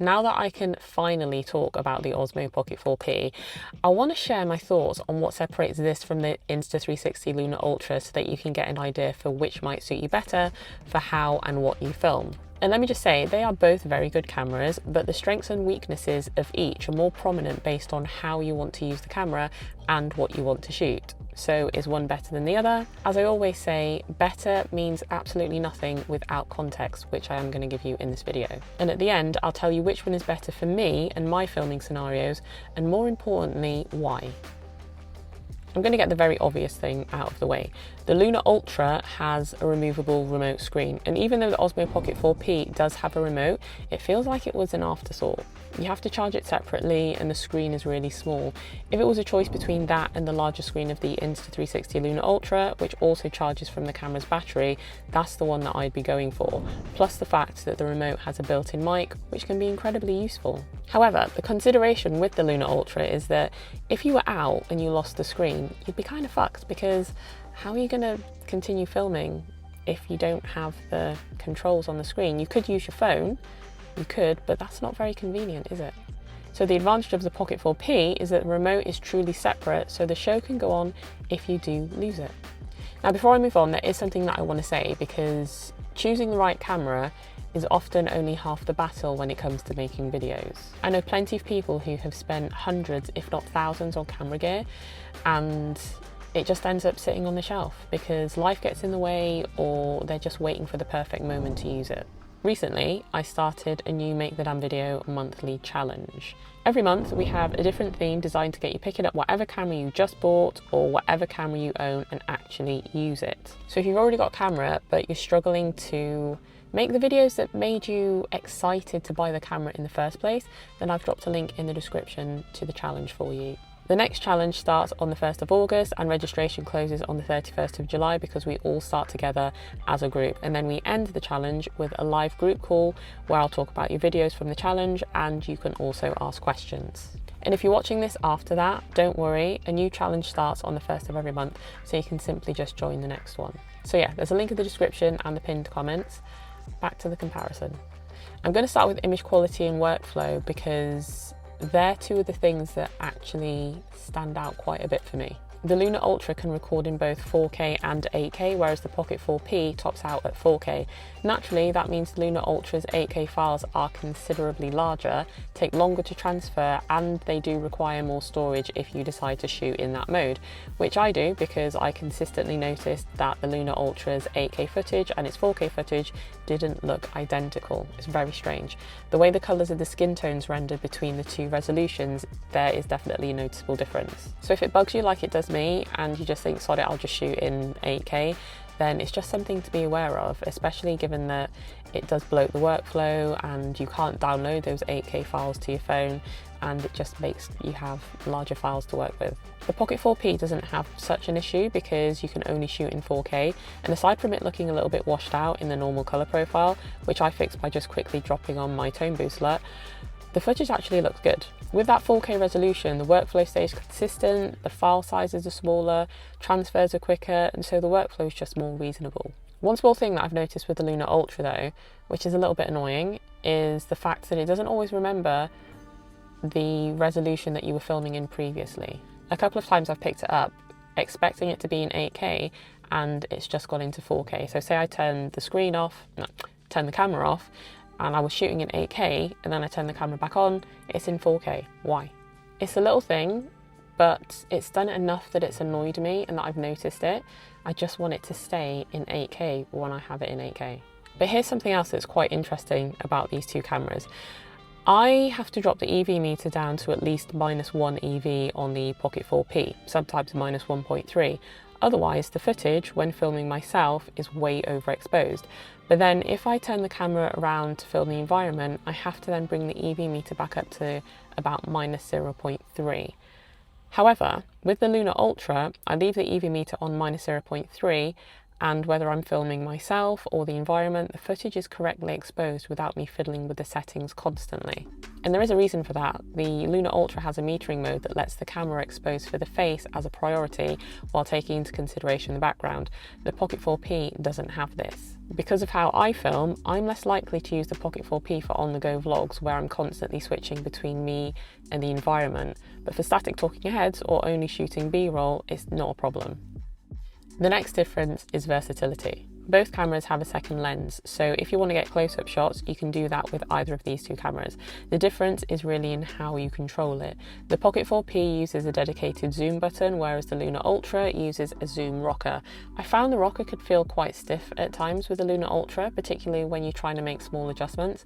Now that I can finally talk about the Osmo Pocket 4P, I want to share my thoughts on what separates this from the Insta360 Lunar Ultra so that you can get an idea for which might suit you better for how and what you film. And let me just say, they are both very good cameras, but the strengths and weaknesses of each are more prominent based on how you want to use the camera and what you want to shoot. So is one better than the other? As I always say, better means absolutely nothing without context, which I am going to give you in this video. And at the end, I'll tell you which one is better for me and my filming scenarios, and more importantly, why. I'm going to get the very obvious thing out of the way. The Lunar Ultra has a removable remote screen, and even though the Osmo Pocket 4P does have a remote, it feels like it was an afterthought. You have to charge it separately and the screen is really small. If it was a choice between that and the larger screen of the Insta360 Lunar Ultra, which also charges from the camera's battery, that's the one that I'd be going for. Plus the fact that the remote has a built-in mic, which can be incredibly useful. However, the consideration with the Lunar Ultra is that if you were out and you lost the screen, you'd be kind of fucked, because how are you going to continue filming if you don't have the controls on the screen? You could use your phone, you could, but that's not very convenient, is it? So the advantage of the Pocket 4P is that the remote is truly separate, so the show can go on if you do lose it. Now, before I move on, there is something that I want to say, because choosing the right camera is often only half the battle when it comes to making videos. I know plenty of people who have spent hundreds, if not thousands, on camera gear, and it just ends up sitting on the shelf because life gets in the way, or they're just waiting for the perfect moment to use it. Recently, I started a new Make the Damn Video monthly challenge. Every month we have a different theme designed to get you picking up whatever camera you just bought or whatever camera you own and actually use it. So if you've already got a camera but you're struggling to make the videos that made you excited to buy the camera in the first place, then I've dropped a link in the description to the challenge for you. The next challenge starts on the 1st of August and registration closes on the 31st of July because we all start together as a group. And then we end the challenge with a live group call where I'll talk about your videos from the challenge, and you can also ask questions. And if you're watching this after that, don't worry, a new challenge starts on the 1st of every month, so you can simply just join the next one. So yeah, there's a link in the description and the pinned comments. Back to the comparison. I'm going to start with image quality and workflow because they're two of the things that actually stand out quite a bit for me. The Lunar Ultra can record in both 4K and 8K, whereas the Pocket 4P tops out at 4K. Naturally, that means the Lunar Ultra's 8K files are considerably larger, take longer to transfer, and they do require more storage if you decide to shoot in that mode, which I do because I consistently noticed that the Lunar Ultra's 8K footage and its 4K footage didn't look identical. It's very strange. The way the colours of the skin tones rendered between the two resolutions, there is definitely a noticeable difference. So if it bugs you like it does me and you just think, sod it, I'll just shoot in 8K, then it's just something to be aware of, especially given that it does bloat the workflow and you can't download those 8K files to your phone, and it just makes you have larger files to work with. The Pocket 4P doesn't have such an issue because you can only shoot in 4K, and aside from it looking a little bit washed out in the normal colour profile, which I fixed by just quickly dropping on my tone boost LUT, the footage actually looks good. With that 4K resolution, the workflow stays consistent, the file sizes are smaller, transfers are quicker, and so the workflow is just more reasonable. One small thing that I've noticed with the Lunar Ultra though, which is a little bit annoying, is the fact that it doesn't always remember the resolution that you were filming in previously. A couple of times I've picked it up expecting it to be in 8K and it's just gone into 4K. So say I turn the camera off, and I was shooting in 8K and then I turn the camera back on, it's in 4K. Why? It's a little thing, but it's done it enough that it's annoyed me and that I've noticed it. I just want it to stay in 8K when I have it in 8K. But here's something else that's quite interesting about these two cameras. I have to drop the EV meter down to at least -1 EV on the Pocket 4P, sometimes -1.3. Otherwise, the footage, when filming myself, is way overexposed. But then if I turn the camera around to film the environment, I have to then bring the EV meter back up to about -0.3. However, with the Lunar Ultra, I leave the EV meter on -0.3, and whether I'm filming myself or the environment, the footage is correctly exposed without me fiddling with the settings constantly. And there is a reason for that. The Luna Ultra has a metering mode that lets the camera expose for the face as a priority while taking into consideration the background. The Pocket 4P doesn't have this. Because of how I film, I'm less likely to use the Pocket 4P for on-the-go vlogs where I'm constantly switching between me and the environment. But for static talking heads or only shooting B-roll, it's not a problem. The next difference is versatility. Both cameras have a second lens, so if you want to get close-up shots, you can do that with either of these two cameras. The difference is really in how you control it. The Pocket 4P uses a dedicated zoom button, whereas the Luna Ultra uses a zoom rocker. I found the rocker could feel quite stiff at times with the Luna Ultra, particularly when you're trying to make small adjustments.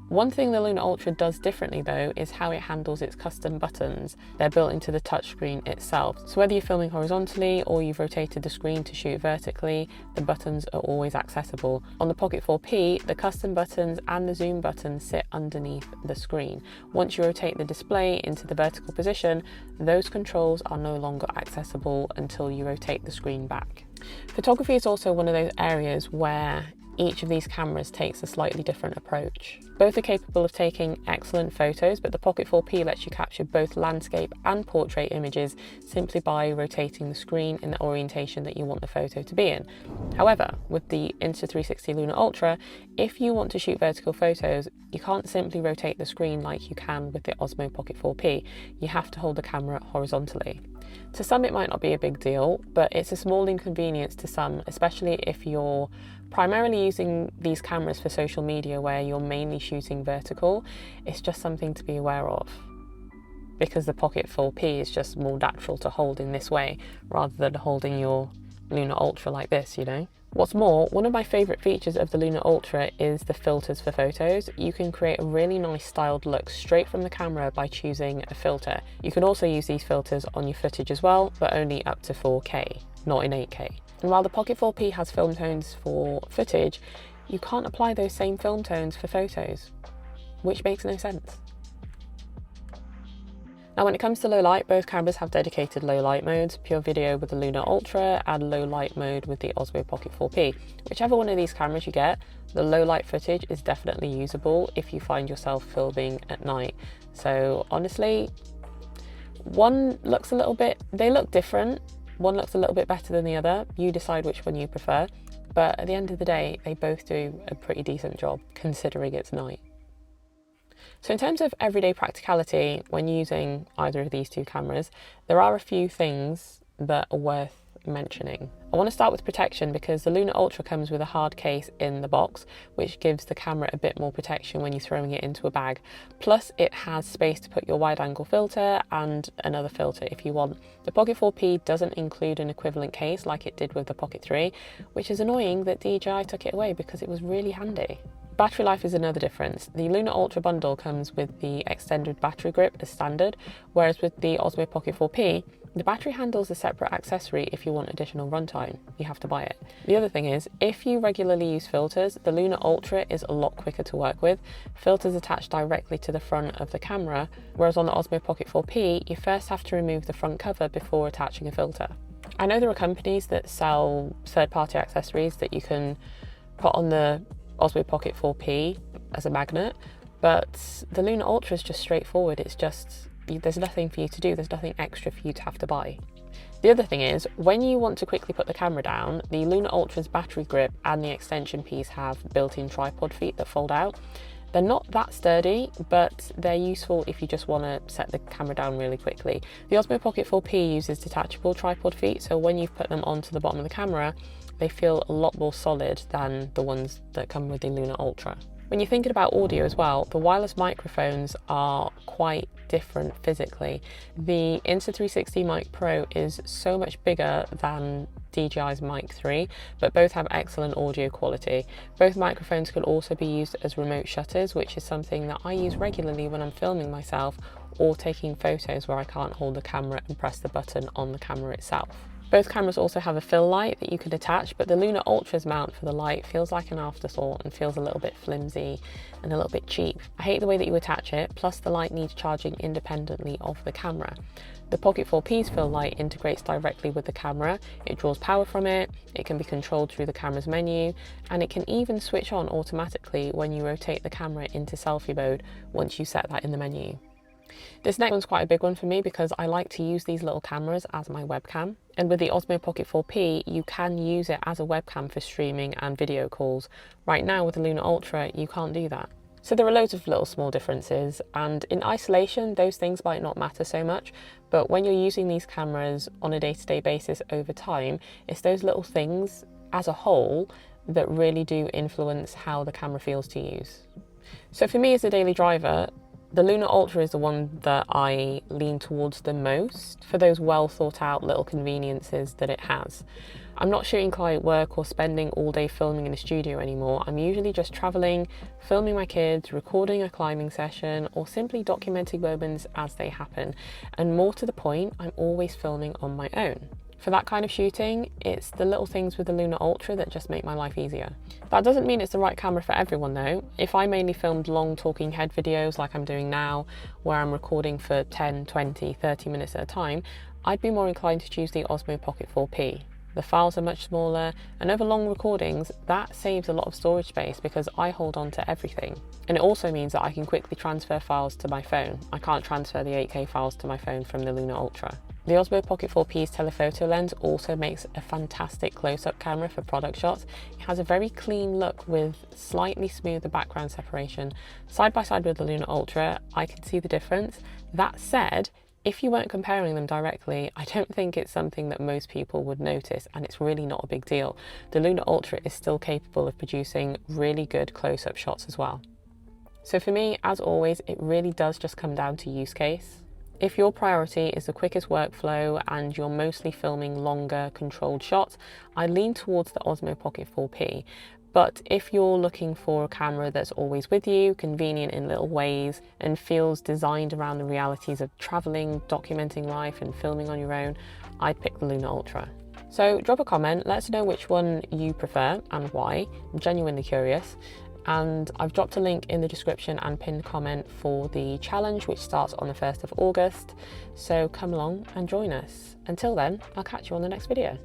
One thing the Luna Ultra does differently though is how it handles its custom buttons. They're built into the touchscreen itself. So whether you're filming horizontally or you've rotated the screen to shoot vertically, the buttons are always accessible. On the Pocket 4P, the custom buttons and the zoom button sit underneath the screen. Once you rotate the display into the vertical position, those controls are no longer accessible until you rotate the screen back. Photography is also one of those areas where each of these cameras takes a slightly different approach. Both are capable of taking excellent photos, but the Pocket 4P lets you capture both landscape and portrait images simply by rotating the screen in the orientation that you want the photo to be in. However, with the Insta360 Luna Ultra, if you want to shoot vertical photos, you can't simply rotate the screen like you can with the Osmo Pocket 4P. You have to hold the camera horizontally. To some it might not be a big deal, but it's a small inconvenience to some, especially if you're primarily using these cameras for social media where you're mainly shooting vertical. It's just something to be aware of, because the Pocket 4P is just more natural to hold in this way rather than holding your Luna Ultra like this, you know. What's more, one of my favourite features of the Luna Ultra is the filters for photos. You can create a really nice styled look straight from the camera by choosing a filter. You can also use these filters on your footage as well, but only up to 4K, not in 8K. And while the Pocket 4P has film tones for footage, you can't apply those same film tones for photos, which makes no sense. Now when it comes to low light, both cameras have dedicated low light modes, pure video with the Luna Ultra and low light mode with the Osmo Pocket 4P. Whichever one of these cameras you get, the low light footage is definitely usable if you find yourself filming at night. So honestly, they look different. One looks a little bit better than the other. You decide which one you prefer. But at the end of the day, they both do a pretty decent job considering it's night. So in terms of everyday practicality, when using either of these two cameras, there are a few things that are worth mentioning. I want to start with protection because the Luna Ultra comes with a hard case in the box, which gives the camera a bit more protection when you're throwing it into a bag. Plus it has space to put your wide angle filter and another filter if you want. The Pocket 4P doesn't include an equivalent case like it did with the Pocket 3, which is annoying that DJI took it away because it was really handy. Battery life is another difference. The Luna Ultra bundle comes with the extended battery grip as standard, whereas with the Osmo Pocket 4P, the battery handle's a separate accessory if you want additional runtime. You have to buy it. The other thing is, if you regularly use filters, the Luna Ultra is a lot quicker to work with. Filters attach directly to the front of the camera, whereas on the Osmo Pocket 4P, you first have to remove the front cover before attaching a filter. I know there are companies that sell third-party accessories that you can put on the Osmo Pocket 4P as a magnet, but the Luna Ultra is just straightforward. It's just, there's nothing for you to do, there's nothing extra for you to have to buy. The other thing is, when you want to quickly put the camera down, the Luna Ultra's battery grip and the extension piece have built-in tripod feet that fold out. They're not that sturdy, but they're useful if you just want to set the camera down really quickly. The Osmo Pocket 4P uses detachable tripod feet, so when you've put them onto the bottom of the camera, they feel a lot more solid than the ones that come with the Luna Ultra. When you're thinking about audio as well, the wireless microphones are quite different physically. The Insta360 Mic Pro is so much bigger than DJI's Mic 3, but both have excellent audio quality. Both microphones can also be used as remote shutters, which is something that I use regularly when I'm filming myself or taking photos where I can't hold the camera and press the button on the camera itself. Both cameras also have a fill light that you could attach, but the Luna Ultra's mount for the light feels like an afterthought and feels a little bit flimsy and a little bit cheap. I hate the way that you attach it, plus the light needs charging independently of the camera. The Pocket 4P's fill light integrates directly with the camera, it draws power from it, it can be controlled through the camera's menu, and it can even switch on automatically when you rotate the camera into selfie mode once you set that in the menu. This next one's quite a big one for me because I like to use these little cameras as my webcam. And with the Osmo Pocket 4P, you can use it as a webcam for streaming and video calls. Right now with the Luna Ultra, you can't do that. So there are loads of little small differences, and in isolation, those things might not matter so much, but when you're using these cameras on a day-to-day basis over time, it's those little things as a whole that really do influence how the camera feels to use. So for me as a daily driver, the Luna Ultra is the one that I lean towards the most for those well thought out little conveniences that it has. I'm not shooting client work or spending all day filming in a studio anymore. I'm usually just traveling, filming my kids, recording a climbing session, or simply documenting moments as they happen. And more to the point, I'm always filming on my own. For that kind of shooting, it's the little things with the Luna Ultra that just make my life easier. That doesn't mean it's the right camera for everyone though. If I mainly filmed long talking head videos like I'm doing now, where I'm recording for 10, 20, 30 minutes at a time, I'd be more inclined to choose the Osmo Pocket 4P. The files are much smaller, and over long recordings, that saves a lot of storage space because I hold on to everything. And it also means that I can quickly transfer files to my phone. I can't transfer the 8K files to my phone from the Luna Ultra. The Osmo Pocket 4P's telephoto lens also makes a fantastic close-up camera for product shots. It has a very clean look with slightly smoother background separation. Side by side with the Luna Ultra, I can see the difference. That said, if you weren't comparing them directly, I don't think it's something that most people would notice, and it's really not a big deal. The Luna Ultra is still capable of producing really good close-up shots as well. So for me, as always, it really does just come down to use case. If your priority is the quickest workflow and you're mostly filming longer controlled shots, I lean towards the Osmo Pocket 4P. But if you're looking for a camera that's always with you, convenient in little ways, and feels designed around the realities of traveling, documenting life and filming on your own, I'd pick the Luna Ultra. So drop a comment, let us know which one you prefer and why. I'm genuinely curious. And I've dropped a link in the description and pinned comment for the challenge, which starts on the 1st of August. So come along and join us. Until then, I'll catch you on the next video.